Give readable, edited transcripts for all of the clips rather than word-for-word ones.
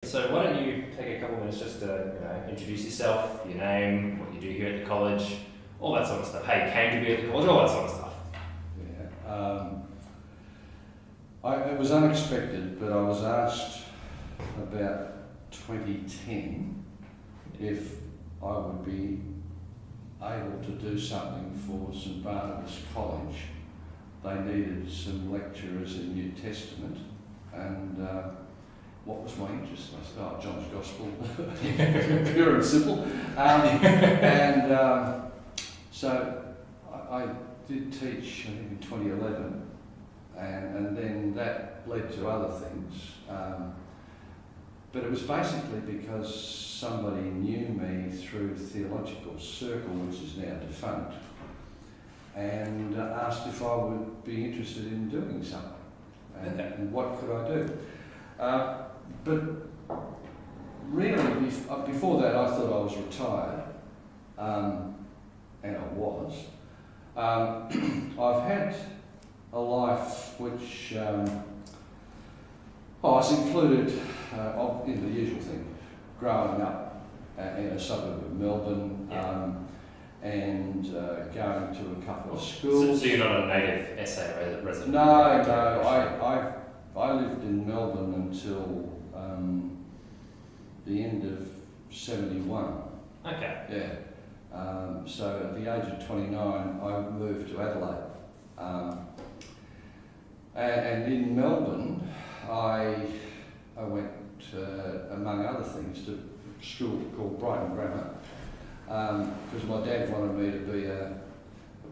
So why don't you take a couple of minutes just to introduce yourself, your name, what you do here at the college, all that sort of stuff, how you came to be at the college, all that sort of stuff. It was unexpected, but I was asked about 2010 if I would be able to do something for St Barnabas College. They needed some lecturers in New Testament, and what was my interest? I said, oh, John's Gospel, pure and simple. So I did teach, I think, in 2011, and then that led to other things. But it was basically because somebody knew me through Theological Circle, which is now defunct, and asked if I would be interested in doing something, and what could I do. But really, before that, I thought I was retired, and I was. I've had a life which it's included in the usual thing, growing up in a suburb of Melbourne, and going to a couple of schools. So you're not a native SA resident? No, I lived in Melbourne until the end of 71. Okay. Yeah. So at the age of 29, I moved to Adelaide. And in Melbourne, I went, among other things, to a school called Brighton Grammar, because my dad wanted me to be a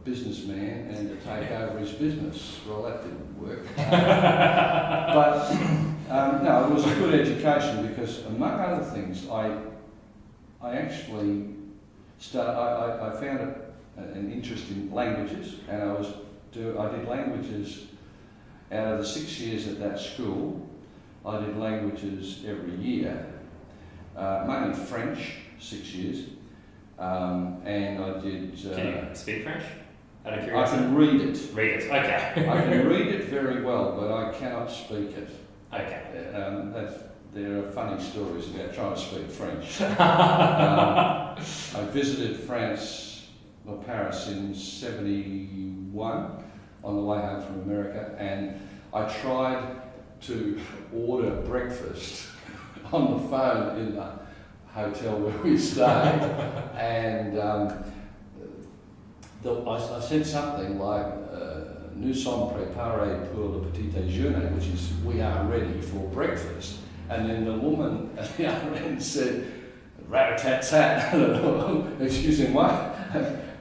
businessman and to take over his business. Well, that didn't work. But no, it was a good education because, among other things, I actually I found an interest in languages, and I did languages. Out of the 6 years at that school, I did languages every year, mainly French, 6 years, and I did... Can you speak French? Out of I curiosity? can read it. Read it, okay. I can read it very well, but I cannot speak it. Okay. There are funny stories about trying to speak French. I visited Paris in 71 on the way home from America, and I tried to order breakfast on the phone in the hotel where we stayed, and I said something like, "Nous sommes préparés pour le petit déjeuner," which is, "we are ready for breakfast." And then the woman at the other end said, "Rat-a-tat-tat." Excuse me, what?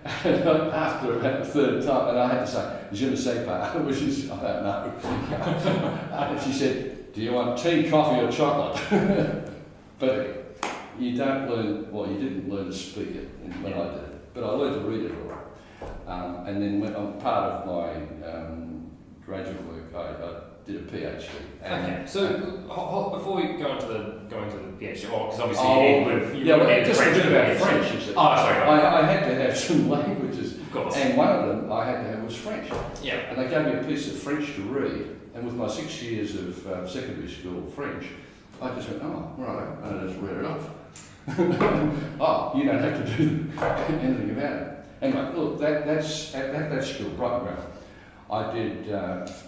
After about the third time, and I had to say, "Je ne sais pas," which is, I don't know. And she said, "Do you want tea, coffee, or chocolate?" But you don't learn, well, you didn't learn to speak it when I did it, but I learned to read it all right. And then on part of my graduate work, I did a PhD. Okay, so before we go into the PhD, because obviously you would need just French. a bit about French, you see. Oh, sorry. I had to have some languages, Of course. and one of them I had to have was French. Yeah. And they gave me a piece of French to read, and with my 6 years of secondary school French, I just went, oh, right, and I just read it off. Oh, you don't have to do anything about it. Anyway, look, that's at that school, Brighton Grammar. I did...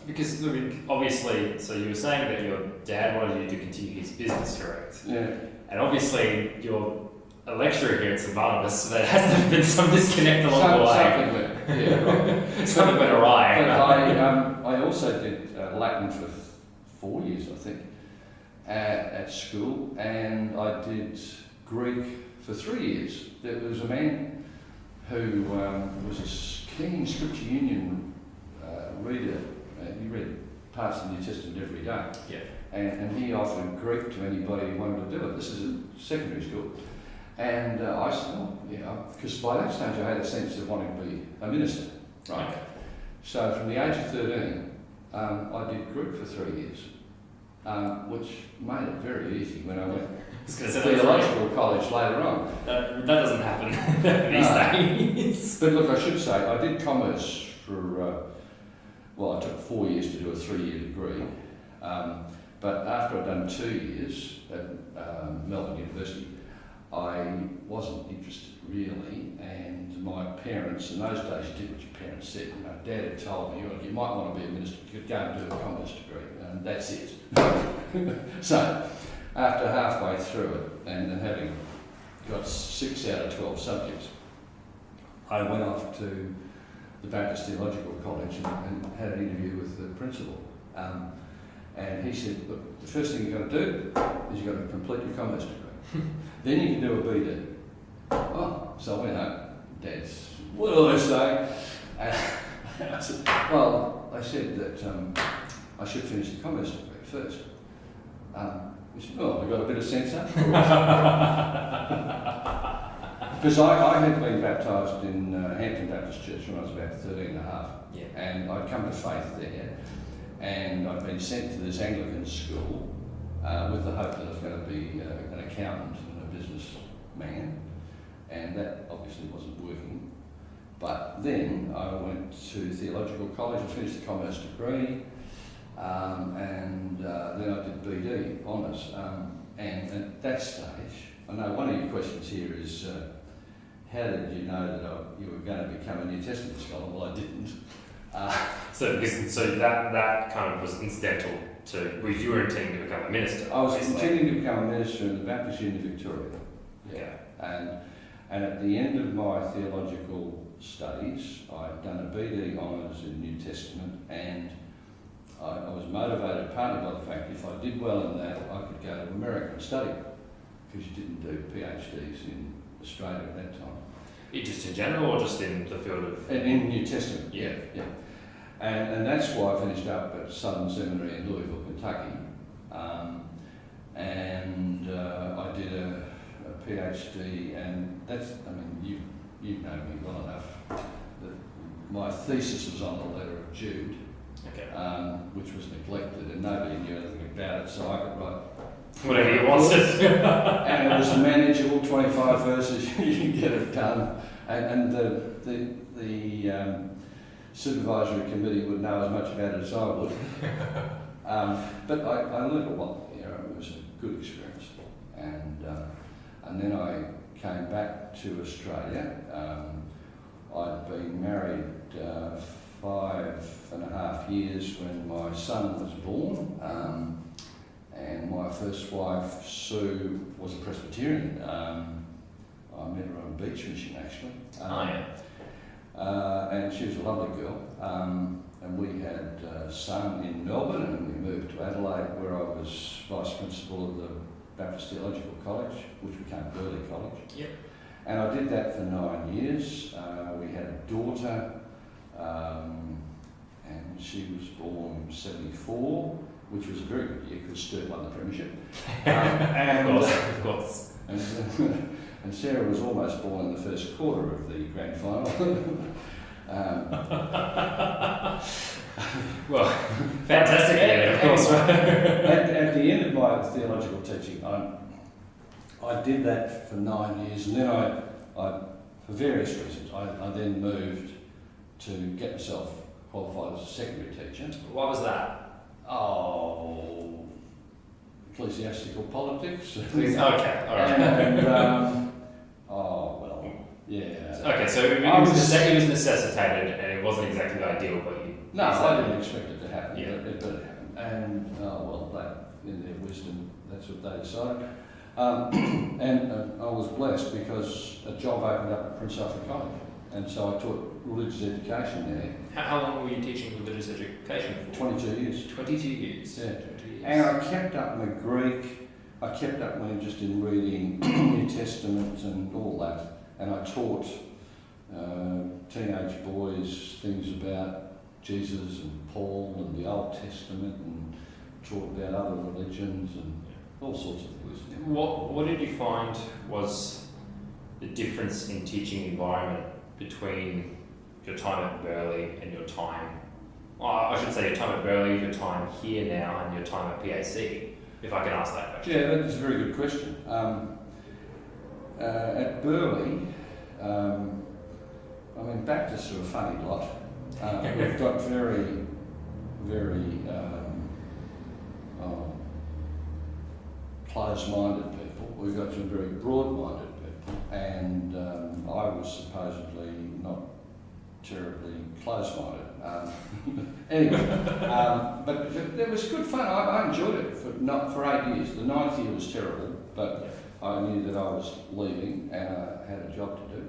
Because, obviously, so you were saying that your dad wanted you to continue his business, correct? Yeah. And obviously, you're a lecturer here at St Barnabas, so there has to have been some disconnect along the way. Something went awry. But I also did Latin for 4 years, I think, at school, and I did Greek for 3 years. There was a man who was a keen Scripture Union reader. He read parts of the New Testament every day. Yeah. And he offered Greek to anybody who wanted to do it. This is a secondary school. And I said, oh, yeah, because by that stage I had a sense of wanting to be a minister. Right. Okay. So from the age of 13, I did Greek for 3 years, which made it very easy when I went to theological college later on. That doesn't happen these days. But look, I should say, I did commerce for, I took 4 years to do a 3-year degree. But after I'd done 2 years at Melbourne University, I wasn't interested really, and my parents, in those days you did what your parents said. You know, Dad had told me, you might want to be a minister, you could go and do a commerce degree, and that's it. So, after halfway through it, and having got 6 out of 12 subjects, I went off to the Baptist Theological College and had an interview with the principal. And he said, look, the first thing you've got to do is you've got to complete your commerce degree. Then you can do a BD. Oh, so I went home. Dad's, what do I say? And I said, well, they said that I should finish the commerce degree first. He said, oh, we've got a bit of sense up. Because I had been baptised in Hampton Baptist Church when I was about 13 and a half. Yeah. And I'd come to faith there. And I'd been sent to this Anglican school with the hope that I was going to be an accountant and a businessman. And that obviously wasn't working. But then I went to theological college, I finished the commerce degree, and then I did BD honours. And at that stage, I know one of your questions here is, how did you know that you were going to become a New Testament scholar? Well, I didn't. So that kind of was incidental to, well, you were intending to become a minister. I was intending to become a minister in the Baptist Uni Victoria. Yeah. And at the end of my theological studies, I'd done a BD honours in New Testament, and I was motivated partly by the fact if I did well in that, I could go to America and study, because you didn't do PhDs in Australia at that time. Just in general, or just in the field of... In New Testament, yeah. And that's why I finished up at Southern Seminary in Louisville, Kentucky. I did a PhD, and that's, I mean, you know me well enough. My thesis was on the letter of Jude, okay. Which was neglected, and nobody knew anything about it, so I could write whatever you wanted. And it was manageable, 25 verses, you can get it done. And the supervisory committee would know as much about it as I would. But I learned a lot there. It was a good experience. And then I came back to Australia. I'd been married 5.5 years when my son was born. And my first wife, Sue, was a Presbyterian. I met her on a beach mission, actually. And she was a lovely girl. And we had a son in Melbourne, and we moved to Adelaide, where I was vice principal of the Baptist Theological College, which became Burleigh College. Yep. And I did that for 9 years. We had a daughter, and she was born 74. Which was a very good year because Sturt won the premiership. Of course. And Sarah was almost born in the first quarter of the grand final. Well, fantastic, of course. At the end of my theological teaching, I did that for 9 years, and then I for various reasons, I then moved to get myself qualified as a secondary teacher. Why was that? Oh, ecclesiastical politics. Okay, all right. Yeah. Okay, so it was necessitated, and it wasn't exactly ideal, but you... No, I didn't expect it to happen, yeah. but it happened. And, they, in their wisdom, that's what they decided. And I was blessed because a job opened up at Prince Alfred College, and so I taught religious education there. How long were you teaching religious education for? 22 years. 22 years? Yeah. 22 years. And I kept up my Greek, I kept up my interest in reading New Testament and all that. And I taught teenage boys things about Jesus and Paul and the Old Testament, and taught about other religions and all sorts of things. What did you find was the difference in teaching environment between your time at Burleigh and your time, I should say your time at Burleigh, your time here now, and your time at PAC, if I can ask that question? Yeah, that's a very good question. At Burleigh, Baptists are a funny lot. We've got very, very close-minded people, we got some very broad-minded people, and I was supposedly not terribly close-minded. Anyway, but it was good fun. I enjoyed it for 8 years. The 9th year was terrible, but I knew that I was leaving and I had a job to do.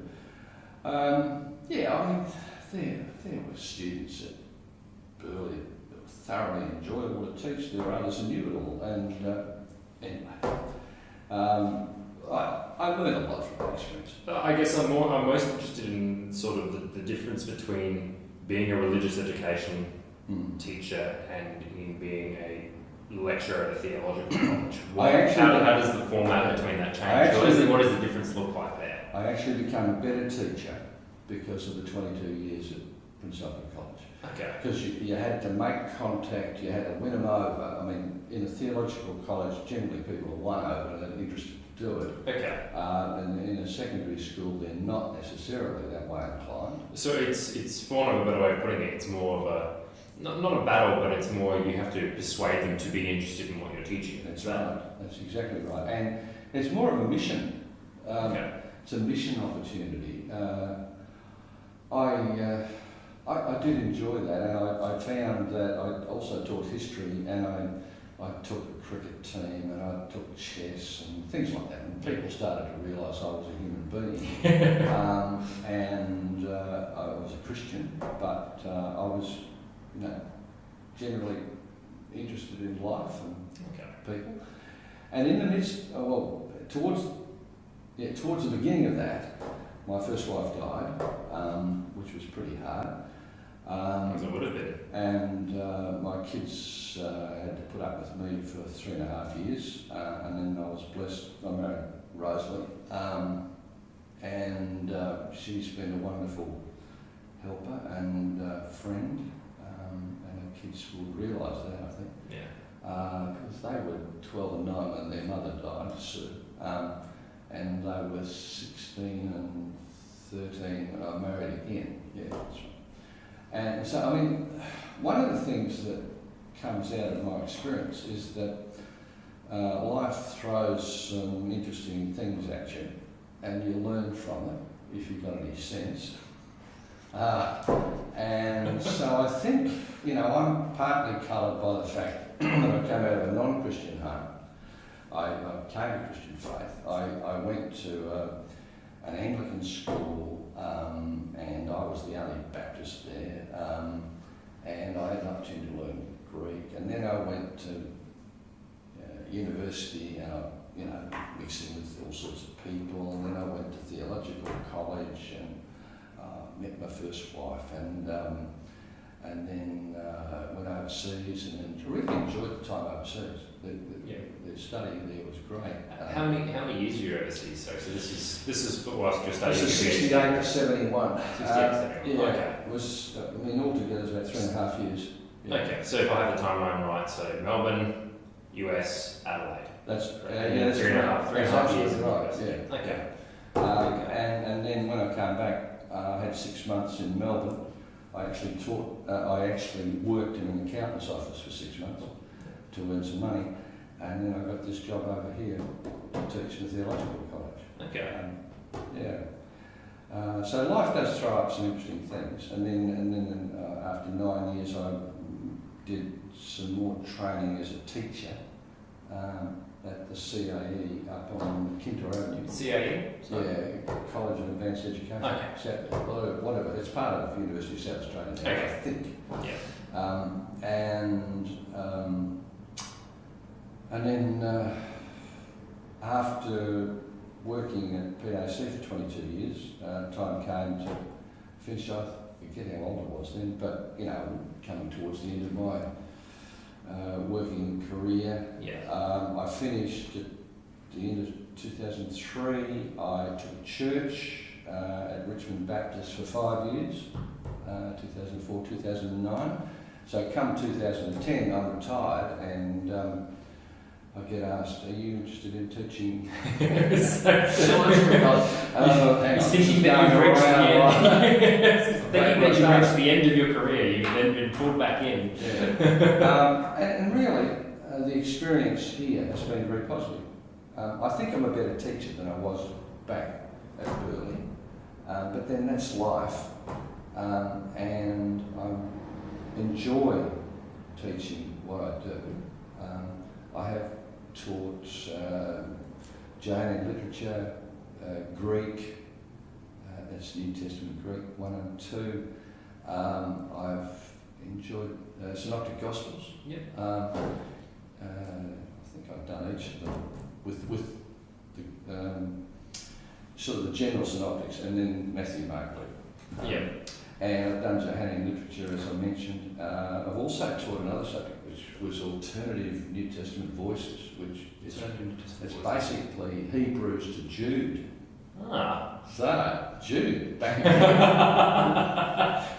There were students at Burley that were thoroughly enjoyable to teach. There were others who knew it all, and anyway, I learned a lot from that experience. I guess I'm most interested in sort of the difference between being a religious education teacher and in being a lecturer at a theological college. How does the format between that change? What does the difference look like there? I actually became a better teacher because of the 22 years at Prince Alfred College. Okay. Because you had to make contact, you had to win them over. I mean, in a theological college, generally people are won over and they're interested to do it. Okay. And in a secondary school, they're not necessarily that way inclined. So it's for want of a better way of putting it, it's more of a, not a battle, but it's more you have to persuade them to be interested in what you're teaching. That's right. That's exactly right. And it's more of a mission. It's a mission opportunity. I did enjoy that, and I found that I also taught history, and I took a cricket team, and I took chess and things like that. And people started to realise I was a human being, and I was a Christian, but I was, generally interested in life and people. And in the midst, towards the beginning of that, my first wife died, which was pretty hard. As it would have been. And my kids had to put up with me for 3.5 years, and then I was blessed. I married Rosalie, and she's been a wonderful helper and friend, and her kids will realise that, I think. Yeah. Because they were 12 and 9 when their mother died, Sue, and they were 16 and 13 when I married again. Yeah, that's right. And so, I mean, one of the things that comes out of my experience is that life throws some interesting things at you, and you learn from it if you've got any sense. And so I think, I'm partly coloured by the fact that I came out of a non-Christian home. I came to Christian faith. I went to an Anglican school, and I was the only Baptist there, and I had an opportunity to learn Greek, and then I went to university, and I mixed in with all sorts of people, and then I went to theological college and met my first wife, and then went overseas, and then really enjoyed the time overseas. The study there was great. How many years were you overseas? So this is for whilst you're studying. This is 68 to 71. 68 to 71. Yeah, Okay. it was. Altogether it's about 3.5 years. Yeah. Okay, so if I have the timeline right, so Melbourne, US, Adelaide. That's that's 3.5 years. Right. Yeah. Okay. And then when I came back, I had 6 months in Melbourne. I actually taught. I actually worked in an accountant's office for 6 months to earn some money, and then I got this job over here to teach in a theological college. Okay. So life does throw up some interesting things, and then after 9 years, I did some more training as a teacher at the CAE up on Kintor Avenue. CAE? Yeah, College of Advanced Education. Okay. Whatever. It's part of University of South Australia, okay. I think. Yeah. And then after working at PAC for 22 years, time came to finish. I forget how old I was then, but coming towards the end of my working career. Yeah. I finished at the end of 2003. I took a church at Richmond Baptist for 5 years, 2004, 2009. So come 2010, I'm retired, and I get asked, "Are you interested in teaching?" Thinking that you've reached the end of your career, you've then been pulled back in. Yeah. And really, the experience here has been very positive. I think I'm a better teacher than I was back at Burley, but then that's life, and I enjoy teaching what I do. I have taught Johannine literature, Greek, that's New Testament Greek 1 and 2. I've enjoyed Synoptic Gospels. Yep. I think I've done each of them with the sort of the general synoptics, and then Matthew, Mark, Luke. Yeah. And I've done Johannine literature, as I mentioned. I've also taught another subject, which was alternative New Testament voices, which is it's basically Hebrews to Jude. Ah. So, Jude, back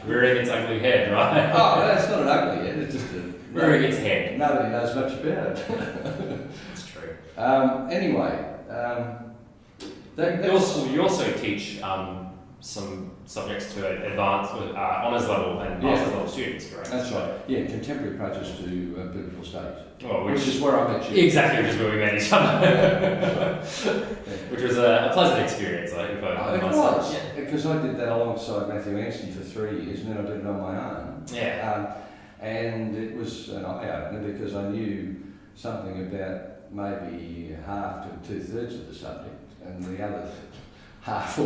Rearing its ugly head, right? Oh, that's not an ugly head, it's just a... Rearing its head. Nobody knows much about it. That's true. Anyway, You also teach some subjects to advanced honours level and master's level students, correct? That's right. Yeah, contemporary approaches to biblical studies. Well, which is where I met you. Exactly, which is where we met each other. Yeah. Which was a pleasant experience, It was, because I did that alongside Matthew Anstey for 3 years, and then I did it on my own. Yeah. And it was an eye-opener because I knew something about maybe half to 2/3 of the subject, and the other half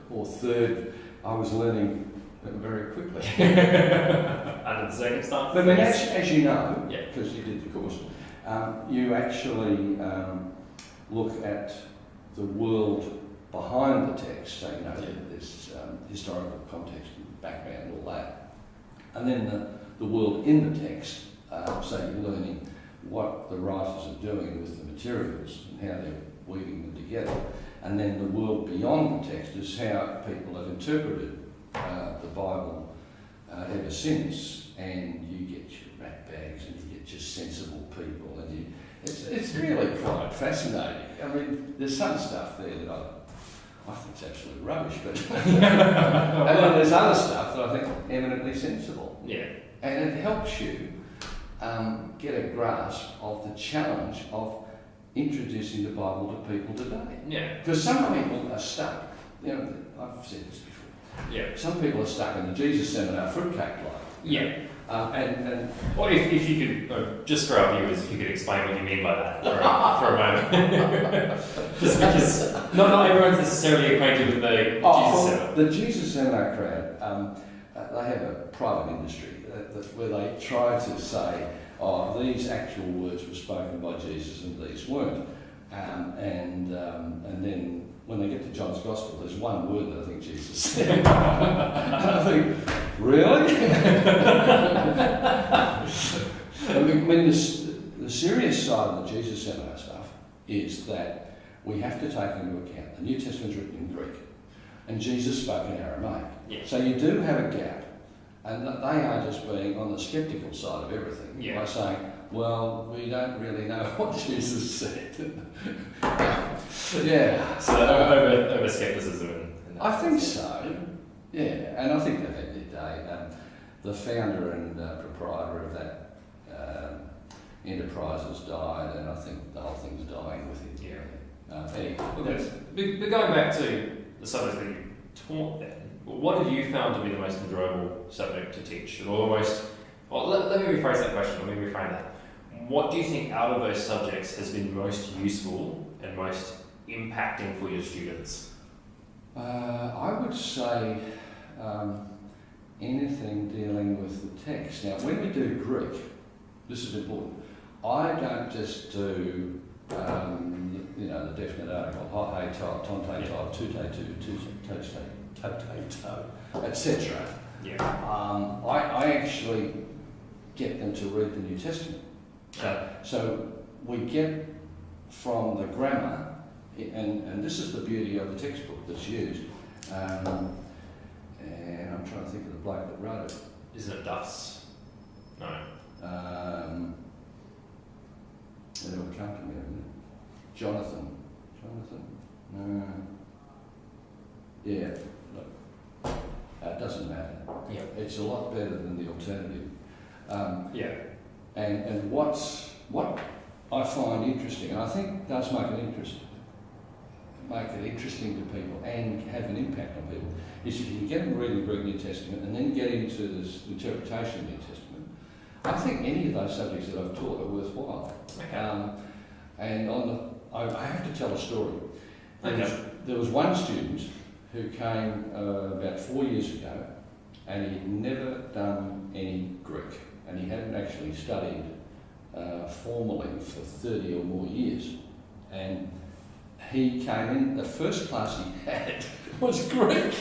or third I was learning very quickly. Under the circumstances. But I mean, as you know, yeah, because you did the course, you actually look at the world behind the text, so you know there's historical context and background and all that, and then the world in the text, so you're learning what the writers are doing with the materials and how they're weaving them together, and then the world beyond the text is how people have interpreted the Bible ever since, and you get your rat bags and you get your sensible people, and it's really quite fascinating. I mean, there's some stuff there that I think it's absolute rubbish, but and then there's other stuff that I think eminently sensible. Yeah. And it helps you get a grasp of the challenge of introducing the Bible to people today. Yeah. Because some people are stuck, you know, I've said this before. Yeah. Some people are stuck in the Jesus Seminar fruitcake line. Yeah. And what if you could, just for our viewers, if you could explain what you mean by that for a moment. Just because not everyone's necessarily acquainted with the Jesus Seminar. The Jesus Seminar crowd, they have a private industry where they try to say, oh, these actual words were spoken by Jesus and these weren't. And then when they get to John's Gospel, there's one word that I think Jesus said. And I think, really? I mean, the serious side of the Jesus Seminar stuff is that we have to take into account the New Testament's written in Greek, and Jesus spoke in Aramaic. Yeah. So you do have a gap, and they are just being on the sceptical side of everything by saying, well, we don't really know what Jesus said. Yeah. So over scepticism. I think so. Yeah, and I think they've had their day. The founder and proprietor of that enterprise has died, and I think the whole thing's dying with him. Yeah. Anyway, But going back to the subject that you taught then, what have you found to be the most enjoyable subject to teach? Or let me rephrase that question, let me reframe that. What do you think out of those subjects has been most useful and most impacting for your students? I would say anything dealing with the text. Now, when we do Greek, this is important. I don't just do, the definite article, ho, he, to, ton, te, to, tu, te, to, etc. Yeah. I actually get them to read the New Testament. So we get from the grammar, and this is the beauty of the textbook that's used, and I'm trying to think of the bloke that wrote it. Isn't it Duff's? No. It'll come to me, isn't it? Jonathan? No. Yeah, look, it doesn't matter. Yeah. It's a lot better than the alternative. Yeah. And what I find interesting, and I think does make it interesting to people and have an impact on people, is if you can get them reading the Greek New Testament and then get into this interpretation of the New Testament. I think any of those subjects that I've taught are worthwhile. Okay. And I have to tell a story. Okay. There was one student who came about 4 years ago, and he'd never done any Greek, and he hadn't actually studied formally for 30 or more years. And he came in, the first class he had was Greek.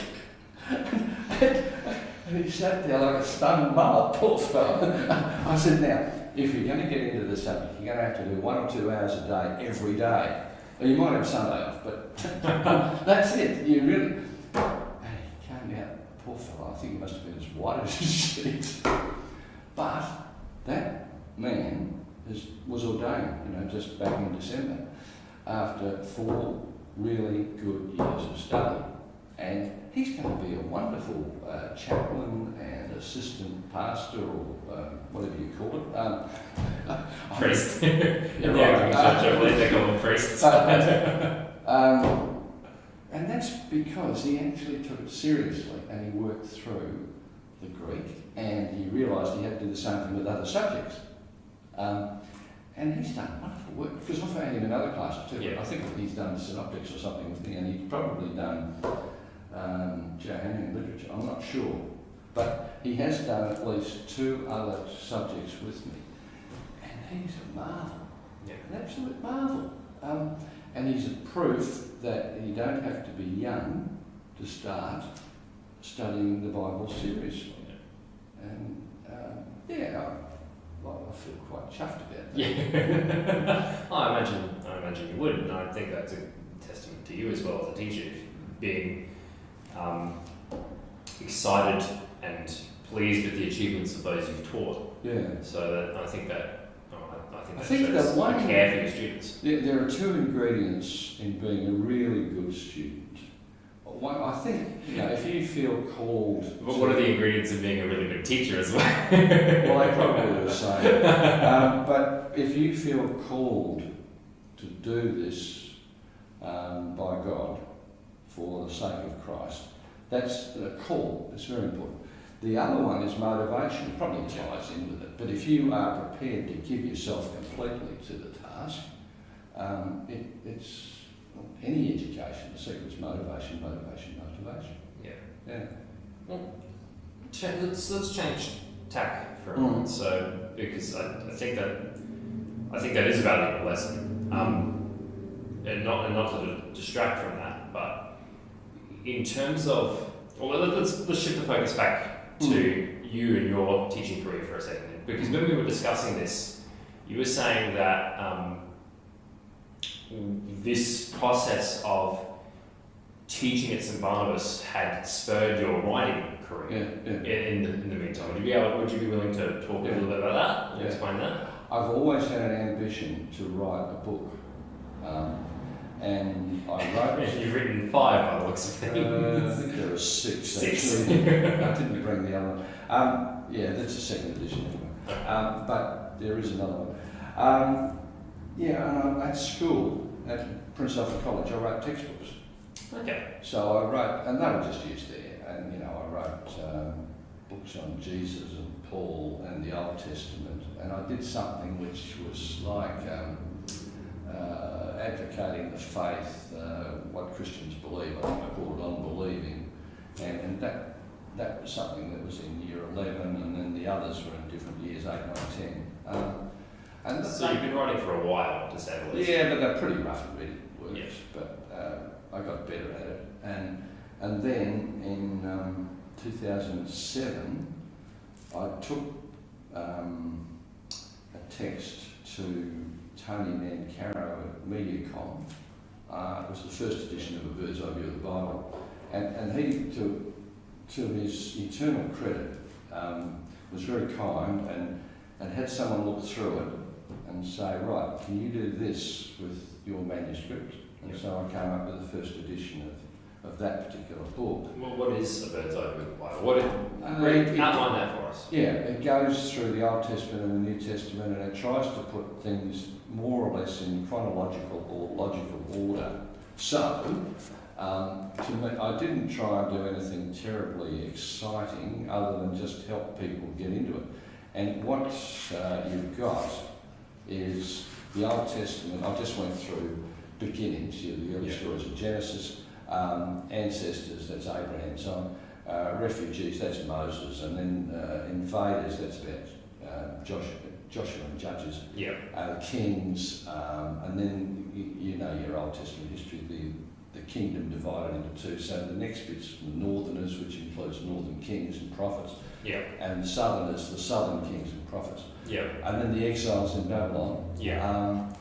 And he sat there like a stunned mole, poor fellow. I said, now, if you're going to get into the subject, you're going to have to do 1 or 2 hours a day, every day. Well, you might have Sunday off, but that's it. You really... And he came out, poor fellow, I think he must have been as white as his sheet. But that man was ordained, just back in December, after 4 really good years of study. And he's going to be a wonderful chaplain and assistant pastor, or whatever you call it. Priest. Right. I believe they call them priests. And that's because he actually took it seriously and he worked through the Greek, and he realised he had to do the same thing with other subjects. And he's done wonderful work, because I found him in other classes too. Yeah. I think he's done synoptics or something with me, and he's probably done Johannine literature, I'm not sure. But he has done at least 2 other subjects with me. And he's a marvel, an absolute marvel. And he's a proof that you don't have to be young to start studying the Bible seriously. And I feel quite chuffed about that. Yeah. I imagine you would, and I think that's a testament to you as well as a teacher, being excited and pleased with the achievements of those you've taught. Yeah. So I think that shows that one care for your students. There are 2 ingredients in being a really good student. One, I think, if you feel called... But what are the ingredients of being a really good teacher as well? Well, they probably are the same. But if you feel called to do this by God for the sake of Christ, that's a call. It's very important. The other one is motivation. It probably ties in with it. But if you are prepared to give yourself completely to the task, it's any education. The secret's motivation. Yeah. Well, let's change tack for a moment. So, because I think that is a valuable lesson, and not to distract from that, but in terms of, let's shift the focus back to you and your teaching career for a second, because when we were discussing this, you were saying that this process of teaching at St Barnabas had spurred your writing career. In the meantime. Would you be willing to talk a little bit about that and explain that? I've always had an ambition to write a book, and I wrote. You've written 5 by the looks of things. I think there are 6. Actually. I didn't bring the other one. That's the 2nd edition anyway. But there is another one. And at school, at Prince Alfred College, I wrote textbooks. Okay. So I wrote, and they were just used there. And I wrote books on Jesus and Paul and the Old Testament, and I did something which was like advocating the faith, what Christians believe. I think I called it unbelieving, and that was something that was in year 11, and then the others were in different years, 8, 9, 10. And so you've been writing for a while, to say the least. Yeah, but they're pretty rough and ready works. Yes. But I got better at it, and then in 2007, I took a text to Tony Mancaro at MediaCom. It was the first edition of A Bird's Eye View of the Bible, and he, to his eternal credit, was very kind and had someone look through it and say, right, can you do this with your manuscript? And so I came up with the first edition of that particular book. Well, what is a bird's eye view of the Bible? Outline that for us. Yeah, it goes through the Old Testament and the New Testament, and it tries to put things more or less in chronological or logical order. So, to me, I didn't try and do anything terribly exciting other than just help people get into it. And what you've got is the Old Testament. I just went through beginnings, the early stories of Genesis, ancestors, that's Abraham, so refugees, that's Moses, and then invaders, that's about Joshua and Judges, kings, and then you know your Old Testament history, the kingdom divided into two. So the next bit's the northerners, which includes northern kings and prophets, and southerners, the southern kings and prophets, and then the exiles in Babylon.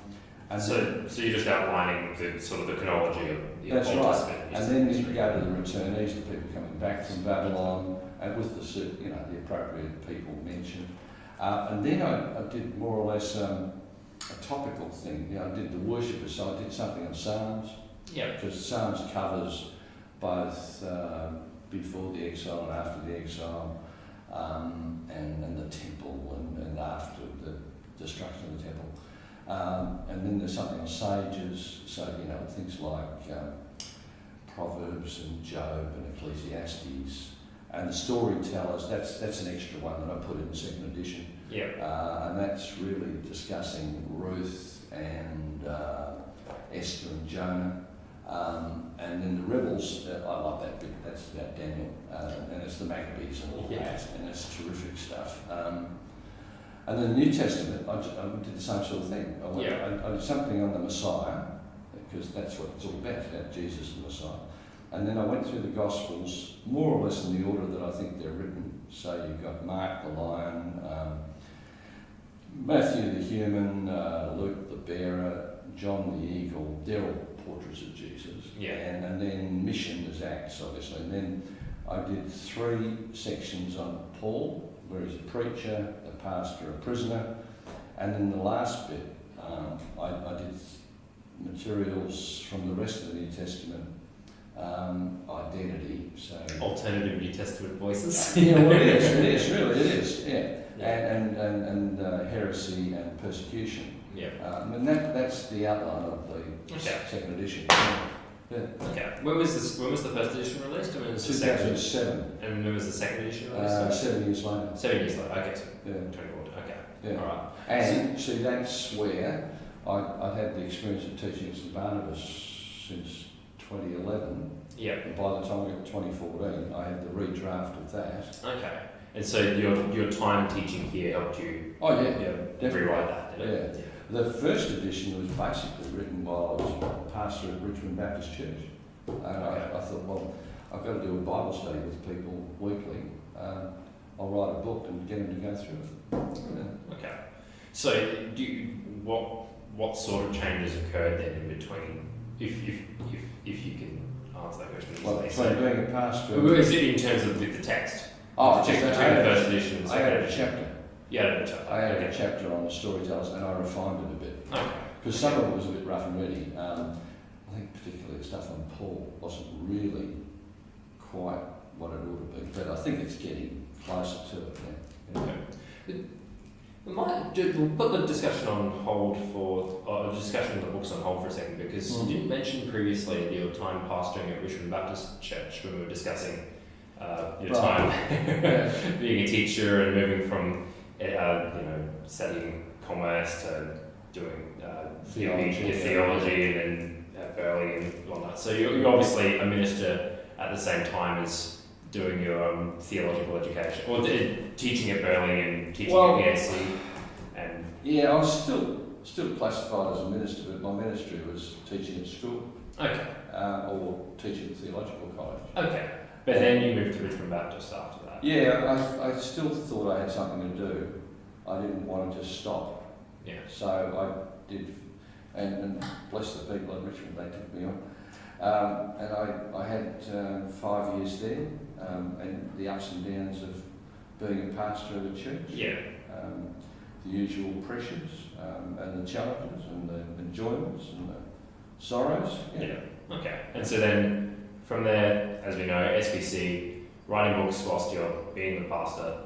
And so you're just outlining the sort of the chronology of the Old Testament. And then you go to the returnees, the people coming back from Babylon, and with the the appropriate people mentioned. And then I did more or less a topical thing. I did the worshippers, so I did something on Psalms. Because Psalms covers both before the exile and after the exile, and the temple and after the destruction of the temple. And then there's something on sages, so things like Proverbs and Job and Ecclesiastes, and the storytellers. That's an extra one that I put in the second edition. And that's really discussing Ruth and Esther and Jonah, and then the rebels. I love that bit. That's about Daniel, and it's the Maccabees and all that, and it's terrific stuff. And then the New Testament, I did the same sort of thing. I did something on the Messiah, because that's what it's all about Jesus the Messiah. And then I went through the Gospels, more or less in the order that I think they're written. So you've got Mark the lion, Matthew the human, Luke the bearer, John the eagle. They're all portraits of Jesus. And then mission is Acts, obviously. And then I did 3 sections on Paul, where he's a preacher, a pastor, a prisoner, and then the last bit, I did materials from the rest of the New Testament, identity, so... Alternative New Testament voices. Well, it is, and heresy and persecution. And that's the outline of the second edition. When was the first edition released? And when was the 2007. And when was the second edition released? 7 years later. 7 years later. Okay, so 24. Okay. All right. And see, that's where I'd had the experience of teaching at St Barnabas since 2011. And by the time I got to 2014, I had the redraft of that. Okay. And so your time teaching here helped you? Definitely. Rewrite that, did it? The first edition was basically written while I was pastor at Richmond Baptist Church. And I thought, well, I've got to do a Bible study with people weekly. I'll write a book and get them to go through it. Okay. So what sort of changes occurred then in between, if you can answer that question? Well, between being a pastor... Is it in terms of the text? Between the first edition and the second edition? I had a chapter on the storytellers, and I refined it a bit. Because some of it was a bit rough and ready. I think particularly the stuff on Paul wasn't really quite what it ought to be, but I think it's getting closer to it now. We'll put the discussion on hold discussion of the books on hold for a second, because you didn't mention previously your time pastoring at Richmond Baptist Church when we were discussing your time being a teacher and moving from studying commerce to doing theology and then at Burley and whatnot. So you're obviously a minister at the same time as doing your theological education, or teaching at Burley and teaching at ESC. And I was still classified as a minister, but my ministry was teaching at school. Or teaching at theological college. But then you moved to Richmond Baptist after that. I still thought I had something to do. I didn't want to just stop. So I did, and bless the people at Richmond, they took me on. And I had 5 years there, and the ups and downs of being a pastor of a church. The usual pressures, and the challenges, and the enjoyments, and the sorrows. And so then, from there, as we know, SBC, writing books whilst you're being the pastor,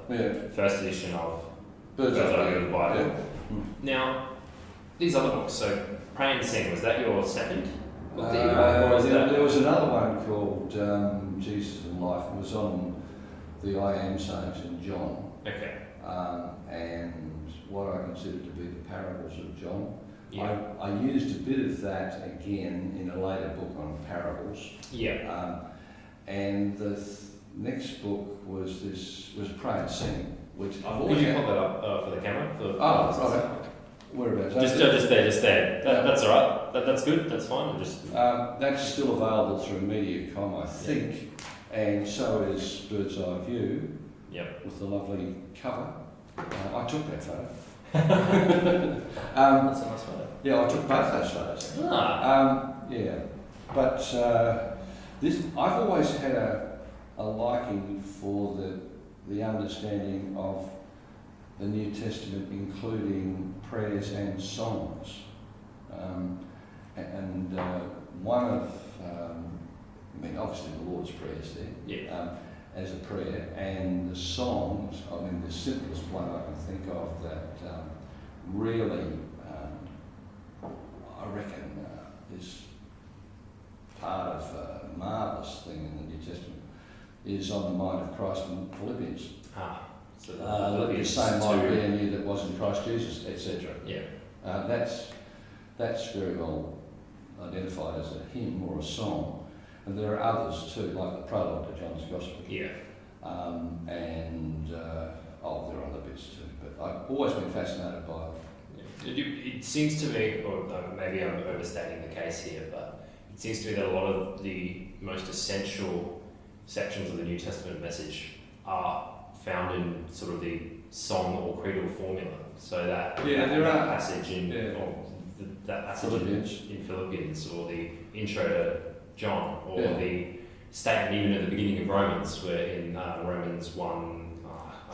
first edition of Bird's Eye View of the Bible. Yeah. Now, these other books, so Pray and Sing, was that your second book that you wrote, or was there was another one called Jesus and Life. It was on the I Am sayings in John. Okay. And what I consider to be the parables of John. Yeah. I used a bit of that again in a later book on parables. Yeah. And the next book was Pray and Sing, which I've Could always you had. put that up for the camera? Right. Whereabouts? Just there. That's all right. That's good. That's fine. That's still available through Mediacom, I think, and so is Bird's Eye View. Yep. With the lovely cover. I took that photo. That's a nice photo. Yeah, I took both those photos. Yeah, but I've always had a liking for the understanding of the New Testament, including prayers and songs. One of, obviously the Lord's Prayer's there. Yeah. As a prayer, and the songs, the simplest one I can think of that really, I reckon, is part of a marvellous thing in the New Testament, is on the mind of Christ in Philippians. So the same mind be in you that was in Christ Jesus, etc. Yeah. That's very well identified as a hymn or a song. And there are others too, like the prologue to John's Gospel. Yeah. There are other bits too, but I've always been fascinated by it. It seems to me, or maybe I'm overstating the case here, but it seems to me that a lot of the most essential sections of the New Testament message are found in sort of the song or creedal formula. So that passage that passage in Philippians, or the intro to John, or the statement even at the beginning of Romans, where in Romans 1,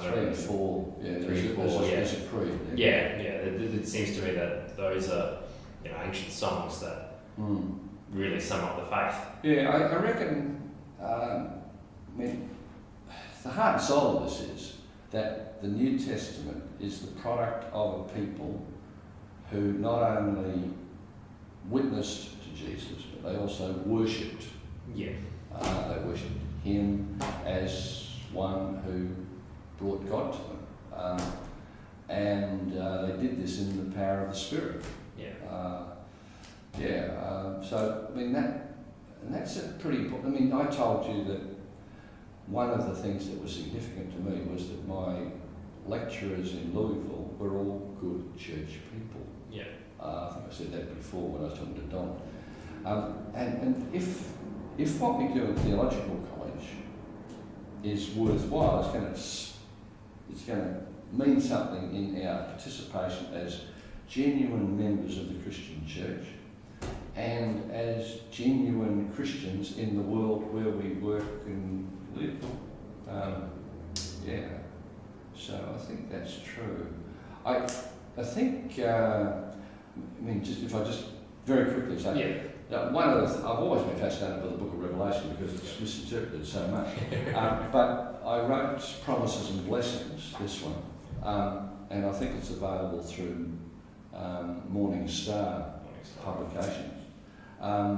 3 and 4, there's a creed. It seems to me that those are ancient songs that really sum up the faith. Yeah, I reckon. The heart and soul of this is that the New Testament is the product of a people who not only witnessed to Jesus, but they also worshipped. Yeah. They worshipped him as one who brought God to them. They did this in the power of the Spirit. Yeah. That's a pretty. I told you that one of the things that was significant to me was that my lecturers in Louisville were all good church people. Yeah. I think I said that before when I was talking to Don. And if what we do in theological college is worthwhile, it's going to mean something in our participation as genuine members of the Christian church and as genuine Christians in the world where we work and live. So I think that's true. I think, if I just very quickly say, I've always been fascinated by the book of Revelation because it's misinterpreted so much. But I wrote Promises and Blessings, this one, and I think it's available through Morning Star publications. I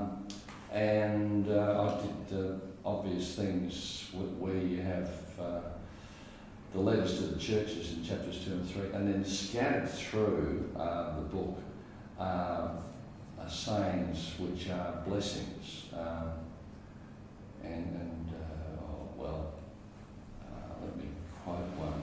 did the obvious things where you have the letters to the churches in chapters 2 and 3, and then scattered through the book sayings which are blessings. Let me quote one.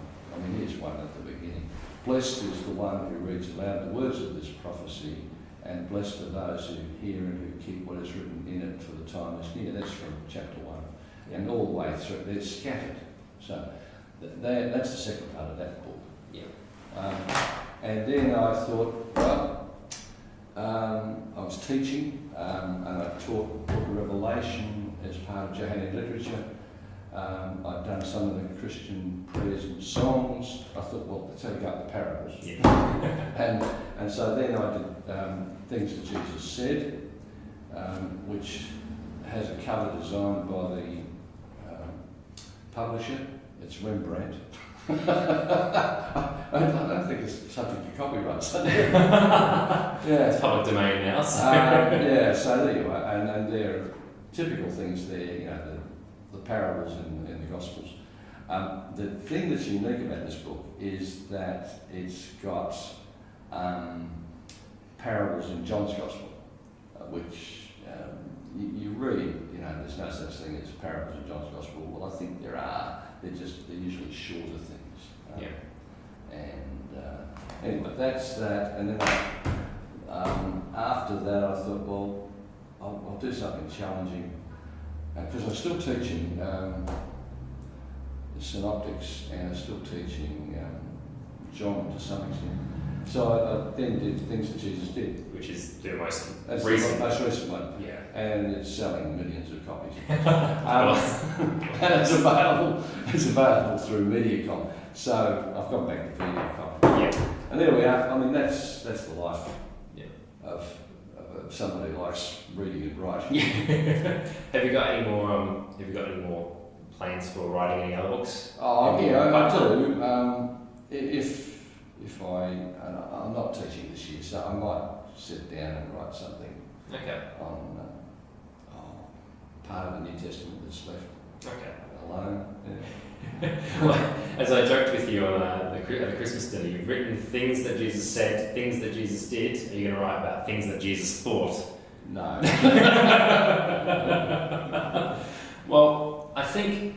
Here's one at the beginning. Blessed is the one who reads aloud the words of this prophecy, and blessed are those who hear and who keep what is written in it, for the time is near. That's from chapter 1. And all the way through, they're scattered. So that's the second part of that book. Yeah. And then I thought, I was teaching, and I taught the book of Revelation as part of Johannine literature. I'd done some of the Christian prayers and songs. I thought, well, let's take up the parables. Yeah. and so then I did things that Jesus said, which has a cover designed by the publisher. It's Rembrandt. I don't think it's subject to copyright. So yeah. It's public domain now. So. Yeah, so there you are. And there are typical things there, you know, the parables in the Gospels. The thing that's unique about this book is that it's got parables in John's Gospel, which you read, you know, there's no such thing as parables in John's Gospel. Well, I think there are. They're usually shorter things. Yeah. And anyway, that's that. And then after that, I thought, well, I'll do something challenging because I'm still teaching synoptics and I'm still teaching John to some extent. So I then did Things That Jesus Did. Which is the most That's recent. the most recent one. Yeah. And it's selling millions of copies. And it's available through MediaCom. So I've gone back to MediaCom. Yeah. And there we are. I mean, that's the life Yeah. of somebody who likes reading and writing. Yeah. Have you got any more plans for writing any other books? Oh, yeah, I do. If I'm not teaching this year, so I might sit down and write something Okay. on part of the New Testament that's left Okay. alone. Yeah. Well, as I joked with you on at the Christmas dinner, you've written things that Jesus said, things that Jesus did. Are you going to write about things that Jesus thought? No. Well, I think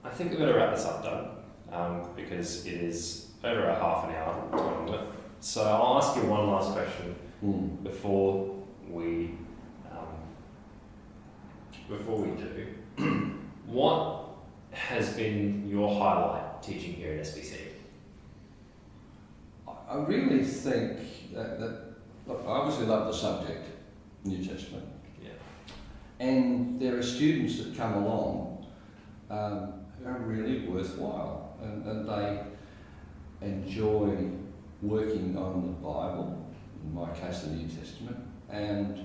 we're going to wrap this up, Doug, because it is over a half an hour time limit. So I'll ask you one last question before we do. What has been your highlight teaching here at SBC? I really think that look, I obviously love the subject, New Testament. Yeah. And there are students that come along who are really worthwhile and they enjoy working on the Bible, in my case the New Testament, and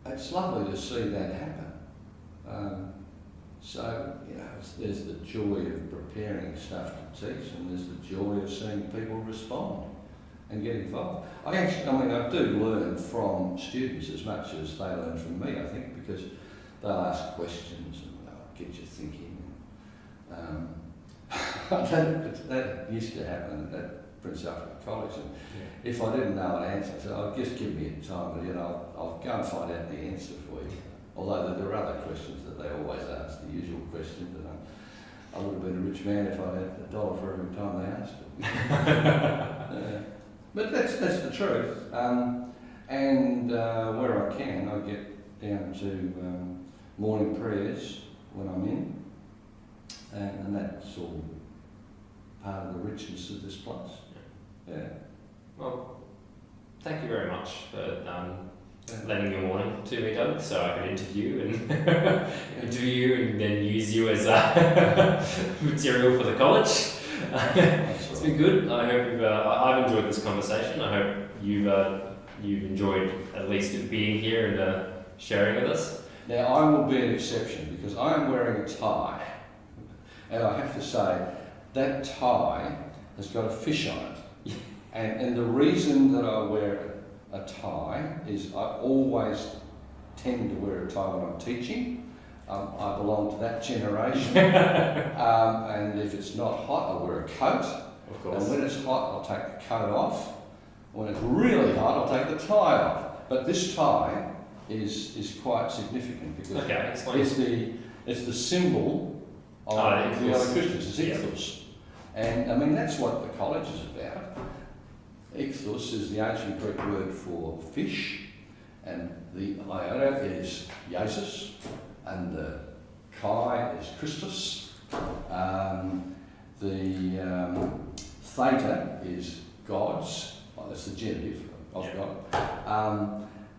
it's lovely to see that happen. So, you know, there's the joy of preparing stuff to teach and there's the joy of seeing people respond and get involved. I do learn from students as much as they learn from me, I think, because they'll ask questions and they'll get you thinking. That used to happen at Prince Alfred College, and if I didn't know an answer, I said, "Oh, just give me a time, and I'll go and find out the answer for you." Although there are other questions that they always ask, the usual questions, and I would have been a rich man if I had $1 for every time they asked it. But that's the truth. And where I can, I get down to morning prayers when I'm in, and that's all part of the richness of this place. Yeah. Well, thank you very much for lending your morning to me, Doug, so I could interview and then use you as material for the college. It's been good. I hope I've enjoyed this conversation. I hope you've enjoyed at least being here and sharing with us. Now, I will be an exception because I am wearing a tie, and I have to say that tie has got a fish on it. And the reason that I wear a tie is I always tend to wear a tie when I'm teaching. I belong to that generation. And if it's not hot, I'll wear a coat. Of course. And when it's hot, I'll take the coat off. When it's really hot, I'll take the tie off. But this tie is quite significant because it's the symbol of the other Christians. It's ichthus. And I mean, that's what the college is about. Ichthus is the ancient Greek word for fish, and the iota is Jesus, and the chi is Christus. The theta is God's, well, that's the genitive of God.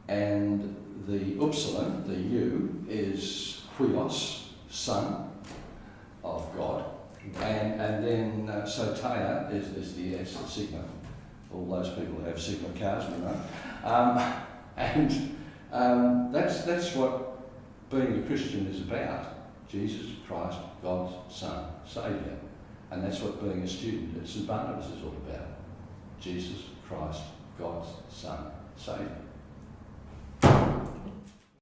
And the upsilon, the U, is huios, son of God. And then soteia is the S, the sigma. All those people who have sigma cars, we know. And that's what being a Christian is about Jesus Christ, God's Son, Saviour. And that's what being a student at St Barnabas is all about. Jesus Christ, God's Son, Saviour.